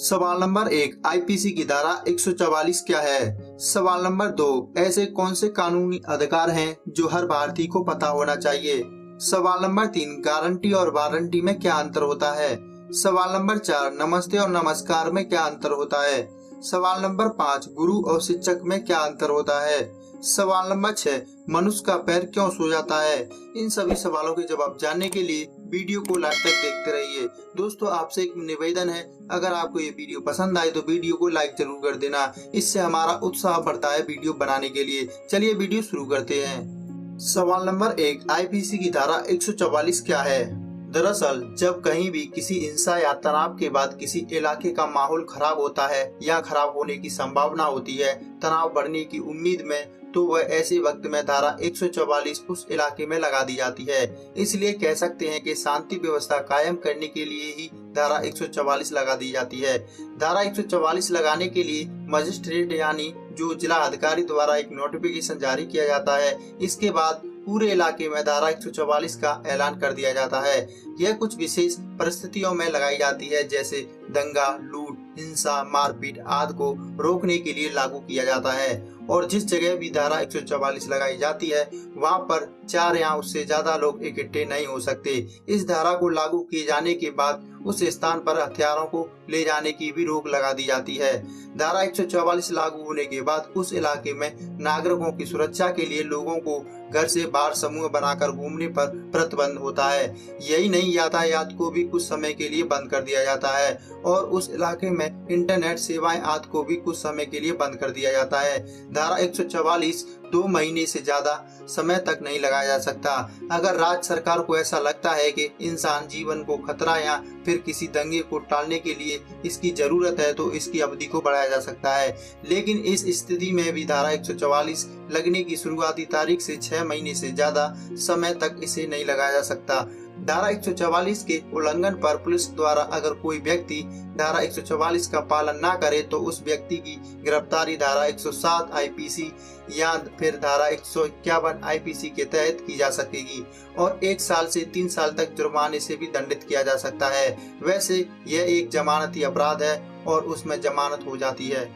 सवाल number 1, IPC की धारा 144 क्या है? सवाल नंबर 2, ऐसे कौन से कानूनी अधिकार हैं जो हर भारतीय को पता होना चाहिए? सवाल नंबर 3, गारंटी और वारंटी में क्या अंतर होता है? सवाल नंबर 4, नमस्ते और नमस्कार में क्या अंतर होता है? सवाल नंबर 5, गुरु और शिक्षक में क्या अंतर होता है? सवाल नंबर 6, मनुष्य का पैर क्यों सो जाता है? इन सभी सवालों के जवाब जानने के लिए वीडियो को लास्ट तक देखते रहिए। दोस्तों, आपसे एक निवेदन है, अगर आपको ये वीडियो पसंद आए तो वीडियो को लाइक जरूर कर देना। इससे हमारा उत्साह बढ़ता है वीडियो बनाने के लिए। चलिए वीडियो शुरू करते हैं। सवाल नंबर 1, आईपीसी की धारा 144 क्या है? दरअसल जब कहीं भी किसी हिंसा या तनाव के बाद किसी इलाके का माहौल खराब होता है या खराब होने की संभावना होती है, तनाव बढ़ने की उम्मीद में, तो वह ऐसे वक्त में धारा 144 उस इलाके में लगा दी जाती है। इसलिए कह सकते हैं कि शांति व्यवस्था कायम करने के लिए ही धारा 144 लगा दी जाती है। धारा 144 लगाने के लिए मजिस्ट्रेट यानी जो जिला अधिकारी द्वारा एक नोटिफिकेशन जारी किया जाता है। इसके बाद पूरे इलाके में धारा 144 का ऐलान कर दिया जाता है। यह कुछ विशेष परिस्थितियों में लगाई जाती है, जैसे दंगा, लूट, हिंसा, मारपीट आदि को रोकने के लिए लागू किया जाता है। और जिस जगह भी धारा 144 लगाई जाती है वहां पर 4 या उससे ज्यादा लोग इकट्ठे नहीं हो सकते। इस धारा को लागू किए जाने के बाद उस स्थान पर हथियारों को ले जाने की भी रोक लगा दी जाती है। धारा 144 लागू होने के बाद उस इलाके में नागरिकों की सुरक्षा के लिए लोगों को घर से बाहर समूह बनाकर घूमने पर प्रतिबंध होता है। यही नहीं, यातायात को भी कुछ समय के लिए बंद कर दिया जाता है और उस इलाके में इंटरनेट सेवाएं आदि को भी कुछ समय के लिए बंद कर दिया जाता है। धारा 144 2 महीने से ज्यादा समय तक नहीं लगाया जा सकता। अगर राज्य सरकार को ऐसा लगता है कि इंसान जीवन को खतरा या फिर किसी दंगे को टालने के लिए इसकी जरूरत है तो इसकी अवधि को बढ़ाया जा सकता है। लेकिन इस स्थिति में भी धारा 144 लगने की शुरुआती तारीख से 6 महीने से ज्यादा समय तक इसे नहीं लगाया जा सकता। धारा 144 के उल्लंघन पर पुलिस द्वारा अगर कोई व्यक्ति धारा 144 का पालन न करे तो उस व्यक्ति की गिरफ्तारी धारा 107 आईपीसी या फिर धारा 151 आईपीसी के तहत की जा सकेगी और 1 साल से 3 साल तक जुर्माने से भी दंडित किया जा सकता है। वैसे यह एक जमानती अपराध है और उसमें जमानत हो जाती है।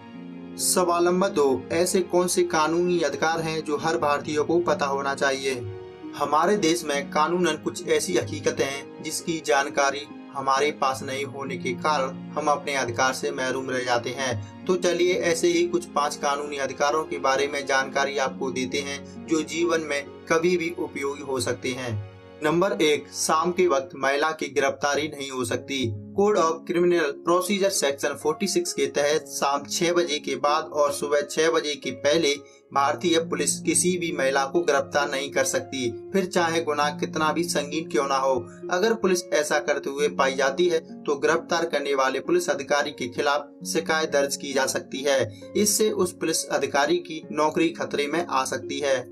सवाल नंबर 2, ऐसे कौन से कानूनी अधिकार हैं जो हर भारतीय को पता होना चाहिए? हमारे देश में कानूनन कुछ ऐसी हकीकतें हैं जिसकी जानकारी हमारे पास नहीं होने के कारण हम अपने अधिकार से महरूम रह जाते हैं। तो चलिए ऐसे ही कुछ 5 कानूनी अधिकारों के बारे में जानकारी आपको देते हैं जो जीवन में कभी भी उपयोगी हो सकते हैं। नंबर 1, शाम के वक्त महिला की गिरफ्तारी नहीं हो सकती। Code of criminal procedure section 46 के तहत शाम 6 बजे के बाद और सुबह 6 बजे के पहले भारतीय पुलिस किसी भी महिला को गिरफ्तार नहीं कर सकती, फिर चाहे गुनाह कितना भी संगीन क्यों ना हो। अगर पुलिस ऐसा करते हुए पाई जाती है तो गिरफ्तार करने वाले पुलिस अधिकारी के खिलाफ शिकायत दर्ज की जा सकती है। इससे उस पुलिस अधिकारी की नौकरी खतरे में आ सकती है।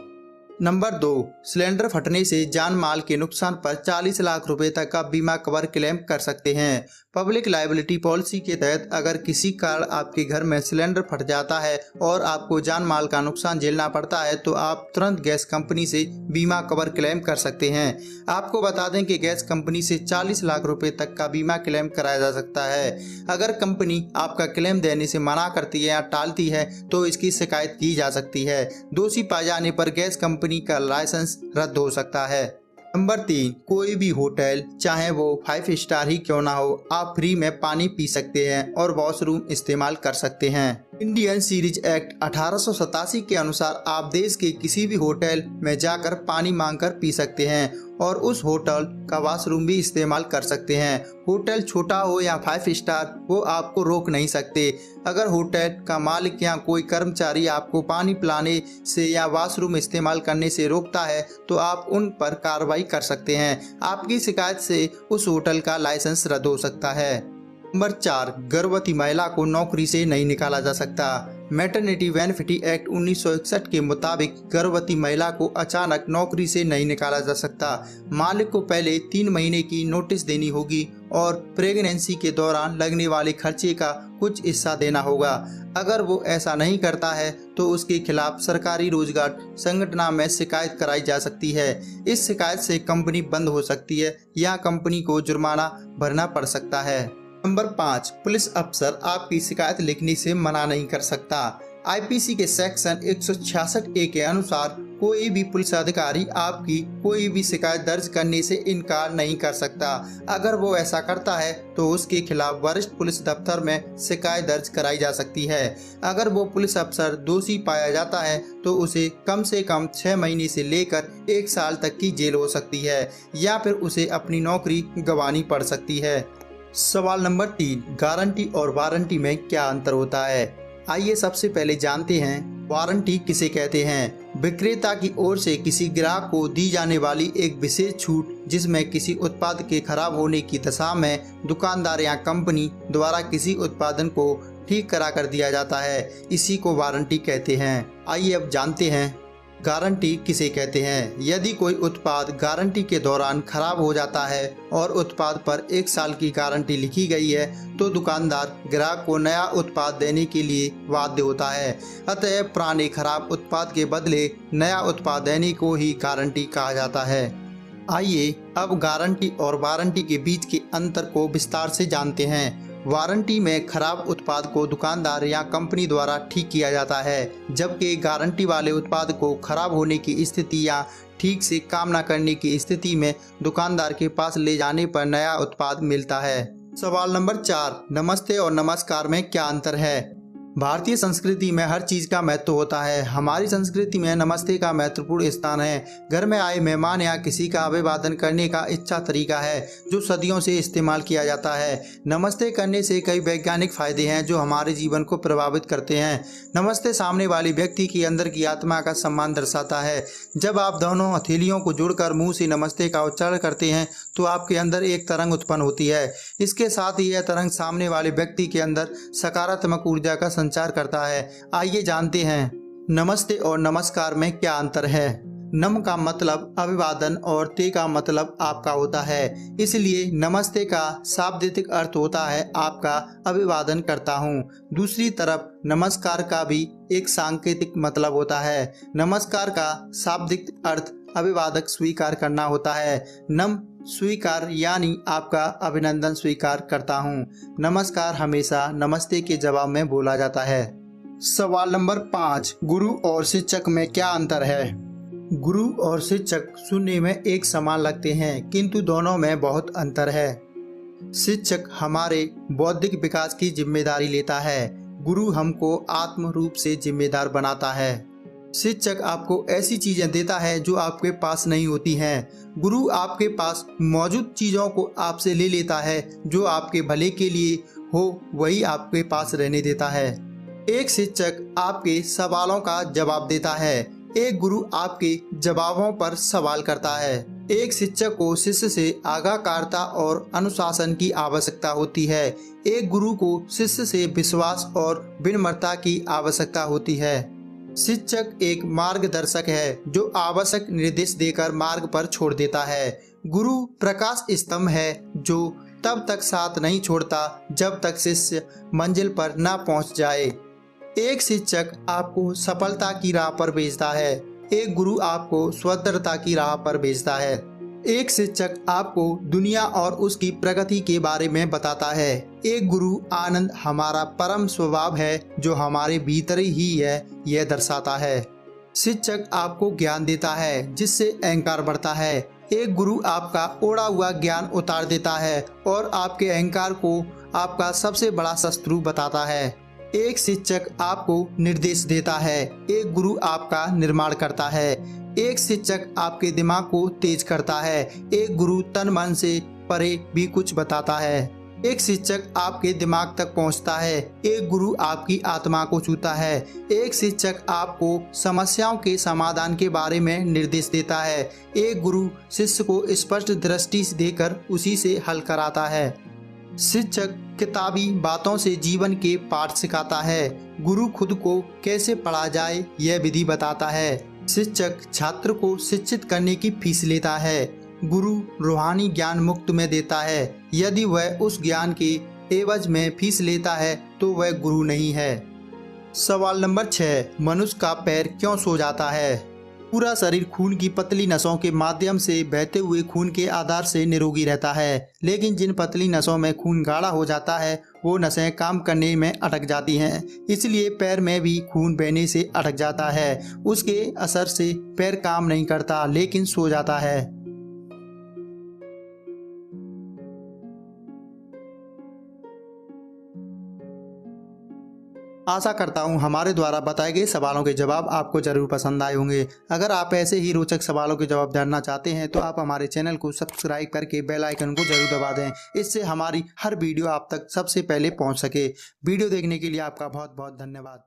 नंबर 2, सिलेंडर फटने से जान माल के नुकसान पर 40 लाख रुपए तक का बीमा कवर क्लेम कर सकते हैं। पब्लिक लायबिलिटी पॉलिसी के तहत अगर किसी कारण आपके घर में सिलेंडर फट जाता है और आपको जान माल का नुकसान झेलना पड़ता है तो आप तुरंत गैस कंपनी से बीमा कवर क्लेम कर सकते हैं। आपको बता दें कि गैस कंपनी से 40 लाख रुपए तक का बीमा क्लेम कराया जा सकता है। अगर कंपनी आपका क्लेम देने से मना करती है या टालती है तो इसकी शिकायत की जा सकती है। दोषी पाए जाने पर गैस कंपनी का लाइसेंस रद्द हो सकता है। नंबर 3, कोई भी होटल चाहे वो 5 स्टार ही क्यों ना हो, आप फ्री में पानी पी सकते हैं और वॉशरूम इस्तेमाल कर सकते हैं। इंडियन सीरीज एक्ट 1887 के अनुसार आप देश के किसी भी होटल में जाकर पानी मांगकर पी सकते हैं और उस होटल का वॉशरूम भी इस्तेमाल कर सकते हैं। होटल छोटा हो या 5 स्टार, वो आपको रोक नहीं सकते। अगर होटल का मालिक या कोई कर्मचारी आपको पानी पिलाने से या वॉशरूम इस्तेमाल करने से रोकता है तो आप उन पर कार्रवाई कर सकते हैं। आपकी शिकायत से उस होटल का लाइसेंस रद्द हो सकता है। नंबर 4, गर्भवती महिला को नौकरी से नहीं निकाला जा सकता। मैटरनिटी बेनिफिट एक्ट 1961 के मुताबिक गर्भवती महिला को अचानक नौकरी से नहीं निकाला जा सकता। मालिक को पहले 3 महीने की नोटिस देनी होगी और प्रेगनेंसी के दौरान लगने वाले खर्चे का कुछ हिस्सा देना होगा। अगर वो ऐसा नहीं करता है तो उसके खिलाफ सरकारी रोजगार संगठन में शिकायत कराई जा सकती है। इस शिकायत से कंपनी बंद हो सकती है या कंपनी को जुर्माना भरना पड़ सकता है। नंबर 5, पुलिस अफसर आपकी शिकायत लिखने से मना नहीं कर सकता। आईपीसी के सेक्शन 166A के अनुसार कोई भी पुलिस अधिकारी आपकी कोई भी शिकायत दर्ज करने से इनकार नहीं कर सकता। अगर वो ऐसा करता है तो उसके खिलाफ वरिष्ठ पुलिस दफ्तर में शिकायत दर्ज कराई जा सकती है। अगर वो पुलिस अफसर दोषी पाया जाता है तो उसे कम से कम 6 महीने से लेकर 1 साल तक की जेल हो सकती है या फिर उसे अपनी नौकरी गंवानी पड़ सकती है। सवाल नंबर 3, गारंटी और वारंटी में क्या अंतर होता है? आइए सबसे पहले जानते हैं वारंटी किसे कहते हैं। विक्रेता की ओर से किसी ग्राहक को दी जाने वाली एक विशेष छूट जिसमें किसी उत्पाद के खराब होने की दशा में दुकानदार या कंपनी द्वारा किसी उत्पादन को ठीक करा कर दिया जाता है, इसी को वारंटी कहते हैं। आइए अब जानते हैं गारंटी किसे कहते हैं। यदि कोई उत्पाद गारंटी के दौरान खराब हो जाता है और उत्पाद पर 1 साल की गारंटी लिखी गई है तो दुकानदार ग्राहक को नया उत्पाद देने के लिए बाध्य होता है। अतः पुराने खराब उत्पाद के बदले नया उत्पाद देने को ही गारंटी कहा जाता है। आइए अब गारंटी और वारंटी के बीच के अंतर को विस्तार से जानते हैं। वारंटी में खराब उत्पाद को दुकानदार या कंपनी द्वारा ठीक किया जाता है, जबकि गारंटी वाले उत्पाद को खराब होने की स्थिति या ठीक से काम न करने की स्थिति में दुकानदार के पास ले जाने पर नया उत्पाद मिलता है। सवाल नंबर 4, नमस्ते और नमस्कार में क्या अंतर है? भारतीय संस्कृति में हर चीज का महत्व होता है। हमारी संस्कृति में नमस्ते का महत्वपूर्ण स्थान है। घर में आए मेहमान या किसी का अभिवादन करने का अच्छा तरीका है जो सदियों से इस्तेमाल किया जाता है। नमस्ते करने से कई वैज्ञानिक फायदे हैं जो हमारे जीवन को प्रभावित करते हैं। नमस्ते सामने वाले व्यक्ति के अंदर की आत्मा का सम्मान दर्शाता है। जब आप दोनों हथेलियों को जोड़कर मुंह से नमस्ते का उच्चारण करते हैं तो आपके अंदर एक तरंग उत्पन्न होती है। इसके साथ ही यह तरंग सामने वाले व्यक्ति के अंदर सकारात्मक ऊर्जा का संचार करता है। आइए जानते हैं नमस्ते और नमस्कार में क्या अंतर है। नम का मतलब अभिवादन और ते का मतलब आपका होता है, इसलिए नमस्ते का शाब्दिक अर्थ होता है आपका अभिवादन करता हूँ। दूसरी तरफ नमस्कार का भी एक सांकेतिक मतलब होता है। नमस्कार का शाब्दिक अर्थ अभिवादक स्वीकार करना होता है। नम स्वीकार यानी आपका अभिनंदन स्वीकार करता हूँ। नमस्कार हमेशा नमस्ते के जवाब में बोला जाता है। सवाल नंबर 5, गुरु और शिक्षक में क्या अंतर है? गुरु और शिक्षक सुनने में एक समान लगते हैं किंतु दोनों में बहुत अंतर है। शिक्षक हमारे बौद्धिक विकास की जिम्मेदारी लेता है, गुरु हमको आत्म रूप से जिम्मेदार बनाता है। शिक्षक आपको ऐसी चीजें देता है जो आपके पास नहीं होती हैं। गुरु आपके पास मौजूद चीजों को आपसे ले लेता है, जो आपके भले के लिए हो वही आपके पास रहने देता है। एक शिक्षक आपके सवालों का जवाब देता है, एक गुरु आपके जवाबों पर सवाल करता है। एक शिक्षक को शिष्य से आज्ञाकारिता और अनुशासन की आवश्यकता होती है, एक गुरु को शिष्य से विश्वास और विनम्रता की आवश्यकता होती है। शिक्षक एक मार्गदर्शक है जो आवश्यक निर्देश देकर मार्ग पर छोड़ देता है। गुरु प्रकाश स्तंभ है जो तब तक साथ नहीं छोड़ता जब तक शिष्य मंजिल पर न पहुंच जाए। एक शिक्षक आपको सफलता की राह पर भेजता है, एक गुरु आपको स्वतंत्रता की राह पर भेजता है। एक शिक्षक आपको दुनिया और उसकी प्रगति के बारे में बताता है, एक गुरु आनंद हमारा परम स्वभाव है जो हमारे भीतर ही है यह दर्शाता है। शिक्षक आपको ज्ञान देता है जिससे अहंकार बढ़ता है, एक गुरु आपका ओढ़ा हुआ ज्ञान उतार देता है और आपके अहंकार को आपका सबसे बड़ा शत्रु बताता है। एक शिक्षक आपको निर्देश देता है, एक गुरु आपका निर्माण करता है। एक शिक्षक आपके दिमाग को तेज करता है, एक गुरु तन मन से परे भी कुछ बताता है। एक शिक्षक आपके दिमाग तक पहुंचता है, एक गुरु आपकी आत्मा को छूता है। एक शिक्षक आपको समस्याओं के समाधान के बारे में निर्देश देता है, एक गुरु शिष्य को स्पष्ट दृष्टि देकर उसी से हल कराता है। शिक्षक किताबी बातों से जीवन के पाठ सिखाता है, गुरु खुद को कैसे पढ़ा जाए यह विधि बताता है। शिक्षक छात्र को शिक्षित करने की फीस लेता है, गुरु रूहानी ज्ञान मुफ्त में देता है। यदि वह उस ज्ञान के एवज में फीस लेता है तो वह गुरु नहीं है। सवाल नंबर 6, मनुष्य का पैर क्यों सो जाता है? पूरा शरीर खून की पतली नसों के माध्यम से बहते हुए खून के आधार से निरोगी रहता है, लेकिन जिन पतली नसों में खून गाढ़ा हो जाता है वो नसें काम करने में अटक जाती हैं। इसलिए पैर में भी खून बहने से अटक जाता है। उसके असर से पैर काम नहीं करता लेकिन सो जाता है। आशा करता हूँ हमारे द्वारा बताए गए सवालों के जवाब आपको जरूर पसंद आए होंगे। अगर आप ऐसे ही रोचक सवालों के जवाब जानना चाहते हैं तो आप हमारे चैनल को सब्सक्राइब करके बेल आइकन को जरूर दबा दें। इससे हमारी हर वीडियो आप तक सबसे पहले पहुँच सके। वीडियो देखने के लिए आपका बहुत बहुत धन्यवाद।